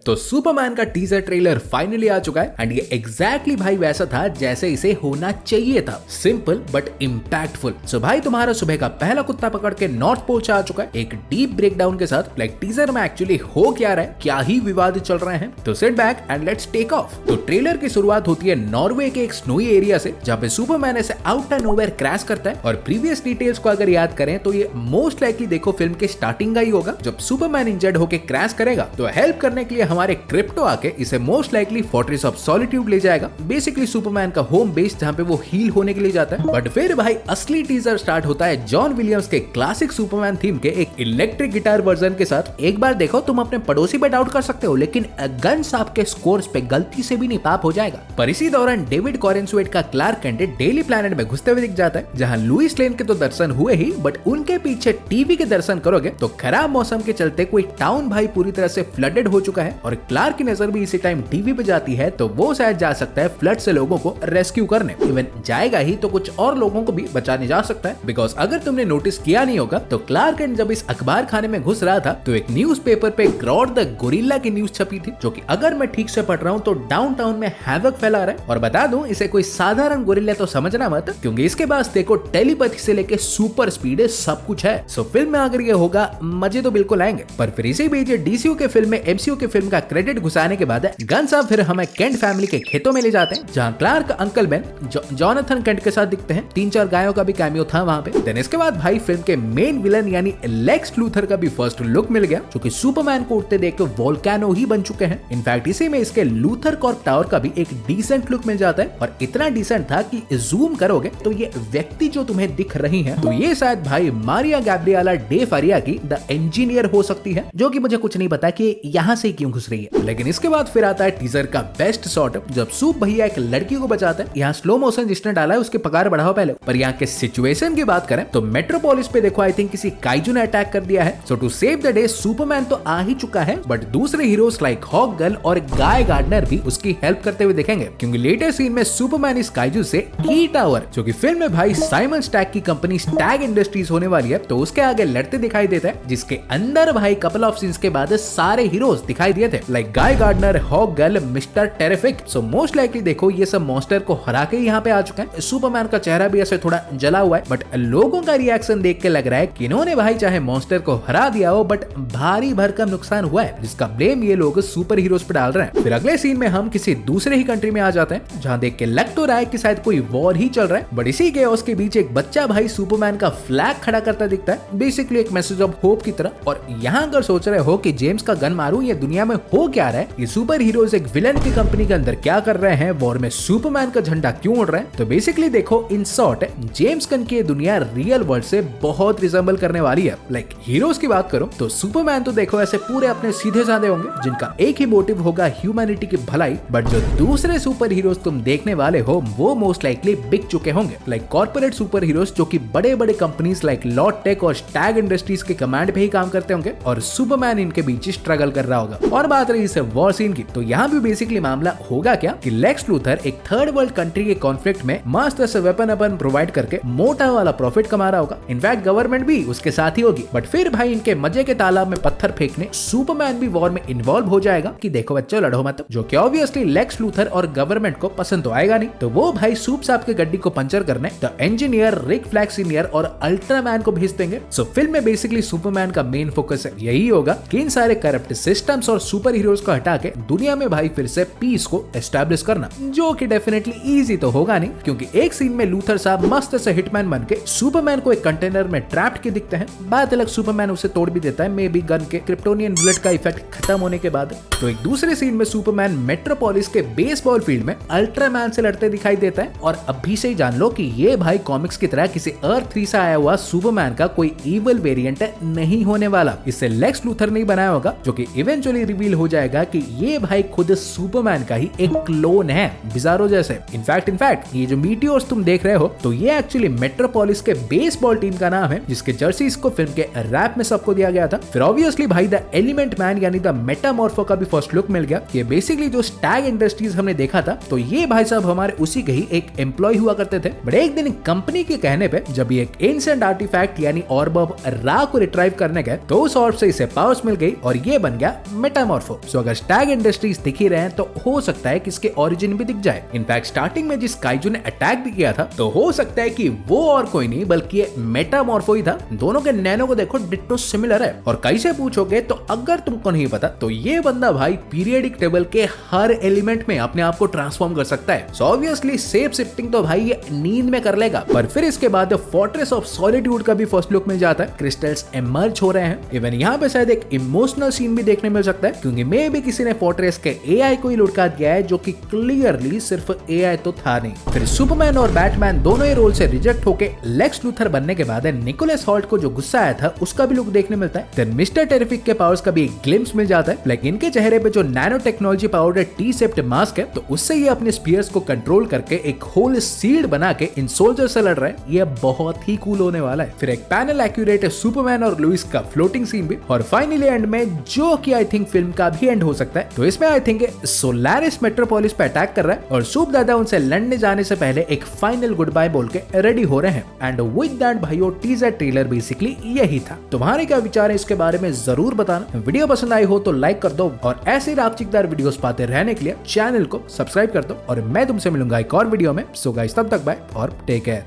तो सुपरमैन का teaser trailer finally आ चुका है एंड ये एग्जैक्टली भाई वैसा था जैसे इसे होना चाहिए था। Simple but impactful. सो भाई तुम्हारा सुबह का पहला कुत्ता पकड़ के नॉर्थ पोल से आ चुका है एक डीप ब्रेकडाउन के साथ। लाइक टीजर में एक्चुअली हो क्या रहा है, क्या ही विवाद चल रहे हैं। तो sit back and let's take off. तो ट्रेलर की शुरुआत होती है नॉर्वे के एक स्नोई एरिया से जहाँ पे सुपरमैन ऐसे आउट ऑफ नोवेयर क्रैश करता है। और प्रीवियस डिटेल्स को अगर याद करें तो ये मोस्ट लाइकली देखो फिल्म के स्टार्टिंग का ही होगा। जब सुपरमैन इंजर्ड होकर क्रैश करेगा तो हेल्प करने के लिए हमारे क्रिप्टो आके इसे most likely fortress of solitude ले जाएगा। बेसिकली सुपरमैन का होम बेस जहाँ पे वो हील होने के लिए जाता है। बट फिर भाई असली टीजर स्टार्ट होता है जॉन विलियम्स के क्लासिक सुपरमैन थीम के एक इलेक्ट्रिक गिटार वर्जन के साथ। एक बार देखो तुम अपने पड़ोसी पे डाउट कर सकते हो लेकिन गन्स आपके स्कोर्स पे गलती से भी नहीं पाप हो जाएगा। पर इसी दौरान डेविड कॉरेंसवेट का क्लार्क कैंट डेली प्लैनेट में घुसते हुए दिख जाता है जहाँ लुइस लेन के तो दर्शन हुए ही बट उनके पीछे टीवी के दर्शन करोगे तो खराब मौसम के चलते कोई टाउन भाई पूरी तरह से फ्लडेड हो चुका है और क्लार्क की नजर भी इसी टाइम टीवी पे जाती है तो वो शायद जा सकता है फ्लड से लोगों को रेस्क्यू करने। इवन जाएगा ही तो कुछ और लोगों को भी बचाने जा सकता है। बिकॉज अगर तुमने नोटिस किया नहीं होगा तो क्लार्क कैंट जब इस अखबार खाने में घुस रहा था तो एक न्यूज़पेपर पे ग्रॉड द गोरिल्ला की न्यूज छपी थी जो कि अगर मैं ठीक से पढ़ रहा हूँ तो डाउनटाउन में हैवक फैला रहा है। और बता दूं इसे कोई साधारण गोरिल्ला तो समझना मत क्योंकि इसके पास देखो टेलीपैथी से लेके सुपर स्पीड सब कुछ है। सो फिल्म में अगर ये होगा मजे तो बिल्कुल आएंगे। पर फिर इसी बीच डीसीयू के फिल्म में एमसीयू के फिल्म का क्रेडिट घुसाने के बाद गन साहब फिर हमें केंट फैमिली के खेतों में ले जाते हैं जहां Clark uncle Ben Jonathan Kent के साथ दिखते हैं। 3-4 गायों का भी कैमियो था वहां पे। देन इसके बाद भाई फिल्म के मेन विलन यानी लेक्स लूथर का भी फर्स्ट लुक मिल गया जो कि सुपरमैन को उठते देख के वोल्केनो ही बन चुके हैं। इनफैक्ट इसी में इसके लूथर कॉर्प टावर का भी एक डिसेंट लुक मिल जाता है और इतना डिसेंट था कि जूम करोगे तो ये व्यक्ति जो तुम्हें दिख रही है तो ये शायद भाई मारिया गैब्रिएला डे फारिया की द इंजीनियर हो सकती है जो कि मुझे कुछ नहीं पता कि यहाँ से क्यों घुस रही है। लेकिन इसके बाद फिर आता है टीजर का बेस्ट शॉट जब सूप भैया एक लड़की को बचाता है। यहाँ स्लो मोशन जिसने डाला है उसके पगार बढ़ाओ पहले। पर यहाँ के सिचुएशन की बात करें तो मेट्रोपोलिस पे देखो आई थिंक किसी काइजू ने अटैक कर दिया है। So to save the day Superman तो आ ही चुका है बट दूसरे हीरोज लाइक हॉक गर्ल और गाय गार्डनर भी उसकी हेल्प करते हुए दिखेंगे क्योंकि लेटेस्ट सीन में सुपरमैन इस काइजू से की टावर जो कि फिल्म में भाई साइमन स्टैग की कंपनी स्टैग इंडस्ट्रीज होने वाली है तो उसके आगे लड़ते दिखाई देते हैं जिसके अंदर भाई कपल ऑफ सीन्स के बाद सारे हीरोज दिखाई दिए थे like Guy Gardner, Hawkgirl, mister Terrific. So most likely देखो ये सब मॉन्स्टर को हरा के यहाँ पे आ चुके हैं। सुपरमैन का चेहरा भी ऐसे थोड़ा जला हुआ है बट लोगों का रिएक्शन देख के लग रहा है कि इन्होंने भाई चाहे मॉन्स्टर को हरा दिया हो बट भारी भरकम नुकसान हुआ है जिसका ब्लेम ये लोग सुपर हीरोज पे डाल रहे हैं। फिर अगले सीन में हम किसी दूसरे ही कंट्री में आ जाते हैं जहाँ देख के लग तो रहा है कि शायद कोई वॉर ही चल रहा है बट इसी केओस के बीच एक बच्चा भाई सुपरमैन का फ्लैग खड़ा करता दिखता है बेसिकली एक मैसेज ऑफ होप की तरह। और यहाँ अगर सोच रहे हो कि जेम्स का गन मारूं ये दुनिया में हो क्या रहा है, ये सुपर हीरोज एक विलन की कंपनी के अंदर क्या कर रहे हैं, वॉर में सुपरमैन का झंडा क्यों उड़ रहा है, तो बेसिकली देखो इन शॉर्ट जेम्स गन की दुनिया रियल वर्ल्ड से बहुत रिजेंबल करने वाली है। लाइक हीरोज की बात करो तो सुपरमैन तो देखो ऐसे पूरे अपने सीधे साधे होंगे जिनका एक ही मोटिव होगा ह्यूमैनिटी की भलाई। बट जो दूसरे सुपर हीरोज तुम देखने वाले हो वो मोस्ट लाइकली बिक चुके होंगे लाइक कॉर्पोरेट सुपर हीरोज जो कि बड़े बड़े कंपनीज लाइक लॉट टेक और स्टैग इंडस्ट्रीज के कमांड पे ही काम करते होंगे और सुपरमैन इनके बीच स्ट्रगल कर रहा होगा। और बात रही इस वॉर सीन की तो यहाँ भी बेसिकली मामला होगा क्या कि लेक्स लूथर एक थर्ड वर्ल्ड कंट्री के कॉन्फ्लिक्ट में मस्त से वेपन अपन प्रोवाइड करके मोटा वाला प्रॉफिट कमा रहा होगा। इनफैक्ट गवर्नमेंट भी उसके साथ ही होगी बट फिर भाई इनके मजे के तालाब में पत्थर फेंकने सुपरमैन भी वॉर में इन्वॉल्व हो जाएगा कि देखो बच्चों लड़ो मत, जो कि ऑब्वियसली लेक्स लूथर और गवर्नमेंट को पसंद तो आएगा नहीं। तो वो भाई सूप साहब के गड्डी को पंचर करने the engineer, Rick Flag senior और अल्ट्रामैन को भेज देंगे। सो फिल्म में बेसिकली सुपरमैन का मेन फोकस यही होगा कि इन सारे करप्ट सिस्टम्स और सुपर हीरोज को हटा के दुनिया में भाई फिर से पीस को एस्टैब्लिश करना, जो कि डेफिनेटली इजी तो होगा नहीं क्योंकि एक सीन में लूथर साहब मस्त से हिटमैन बन के सुपरमैन को एक कंटेनर में ट्रैप्ड के दिखते हैं। बात अलग सुपरमैन उसे तोड़ भी देता है मे बी गन के क्रिप्टोनियन बुलेट का इफेक्ट खत्म होने के बाद। तो एक दूसरे सीन में सुपरमैन मेट्रोपोलिस के बेसबॉल फील्ड में अल्ट्रामैन से लड़ते दिखाई देता है। और अभी से ही जान लो कि ये भाई कॉमिक्स की तरह किसी अर्थ 3 से आया हुआ सुपरमैन का कोई इविल वेरिएंट नहीं होने वाला। इसे लेक्स लूथर नहीं बनाया होगा जो कि इवेंचुअली रिवील हो जाएगा कि ये भाई खुद सुपरमैन का ही एक क्लोन है बिजारो जैसे। इनफैक्ट ये जो मीटियोर्स तुम देख रहे हो तो ये एक्चुअली मेट्रोपोलिस के बेसबॉल टीम का नाम है जिसके जर्सीज को फिल्म के रैप में सबको दिया गया था। फिर ऑब्वियसली भाई द एलिमेंट मैन यानी द मेटामॉर्फो का भी फर्स्ट लुक मिल गया। ये बेसिकली जो स्टैग इंडस्ट्रीज हमने देखा था तो ये भाई साहब हमारे उसी के ही एक एम्प्लॉय हुआ करते थे बट एक दिन कंपनी के कहने पे जब ये एक एंशिएंट आर्टिफैक्ट यानी ऑर्ब ऑफ रा को रिट्राइव करने गए तो उस ऑर्ब से इसे पावर्स मिल गई और ये बन गया मेटामॉर्फो मेटामॉर्फो। सो अगर स्टैग इंडस्ट्रीज दिख ही रहे हैं तो हो सकता है कि इसके ओरिजिन भी दिख जाए। इनफैक्ट स्टार्टिंग में जिस काइजू ने अटैक भी किया था तो हो सकता है कि वो और कोई नहीं बल्कि ये मेटामॉर्फो ही था। दोनों के नैनो को देखो, डिट्टो सिमिलर है। और कैसे पूछोगे तो अगर तुमको नहीं पता तो ये बंदा भाई पीरियडिक टेबल के हर एलिमेंट में अपने आप को ट्रांसफॉर्म कर सकता है। सो ऑब्वियसली सेफ शिफ्टिंग तो भाई ये नींद में कर लेगा। पर फिर इसके बाद फोर्ट्रेस ऑफ सॉलिट्यूड का भी फर्स्ट लुक मिल जाता है। क्रिस्टल्स इमर्ज हो रहे हैं। इवन यहाँ पे शायद एक इमोशनल सीन भी देखने मिल सकता है, क्योंकि मे भी किसी ने फोर्ट्रेस के एआई को ही लुढ़का दिया है, जो कि क्लियरली सिर्फ एआई तो था नहीं। फिर सुपरमैन और बैटमैन दोनों ही रोल से रिजेक्ट होके लेक्स लूथर बनने के बाद निकोलस हॉल्ट को जो गुस्सा आया था उसका भी लुक देखने मिलता है। देन मिस्टर टेरिफिक के पावर्स का भी एक ग्लिम्स मिल जाता है। लाइक इनके चेहरे पे जो नैनो टेक्नोलॉजी पावर्ड टी सेप्ट मास्क है, तो उससे ये अपने स्पीयर्स को कंट्रोल करके एक होल सील्ड बना के इन सोल्जर से लड़ रहा है। ये बहुत ही कूल होने वाला है। फिर एक पैनल एक्यूरेट सुपरमैन और लुइस का फ्लोटिंग सीन भी, और फाइनली एंड में जो कि आई थिंक फिल्म का भी एंड हो सकता है। तो इसमें आई थिंक सोलारिस मेट्रोपोलिस पे अटैक कर रहा है और सूप दादा उनसे लड़ने जाने से पहले एक फाइनल गुड बाय बोल के रेडी हो रहे हैं। एंड विद दैट भाइयों टीजर ट्रेलर बेसिकली यही था। तुम्हारे क्या विचार है इसके बारे में जरूर बताना। वीडियो पसंद आई हो तो लाइक कर दो और ऐसे रापचिकदार वीडियोस पाते रहने के लिए चैनल को सब्सक्राइब कर दो। और मैं तुमसे मिलूंगा एक और वीडियो में। सो गाइस तब तक बाय और टेक केयर।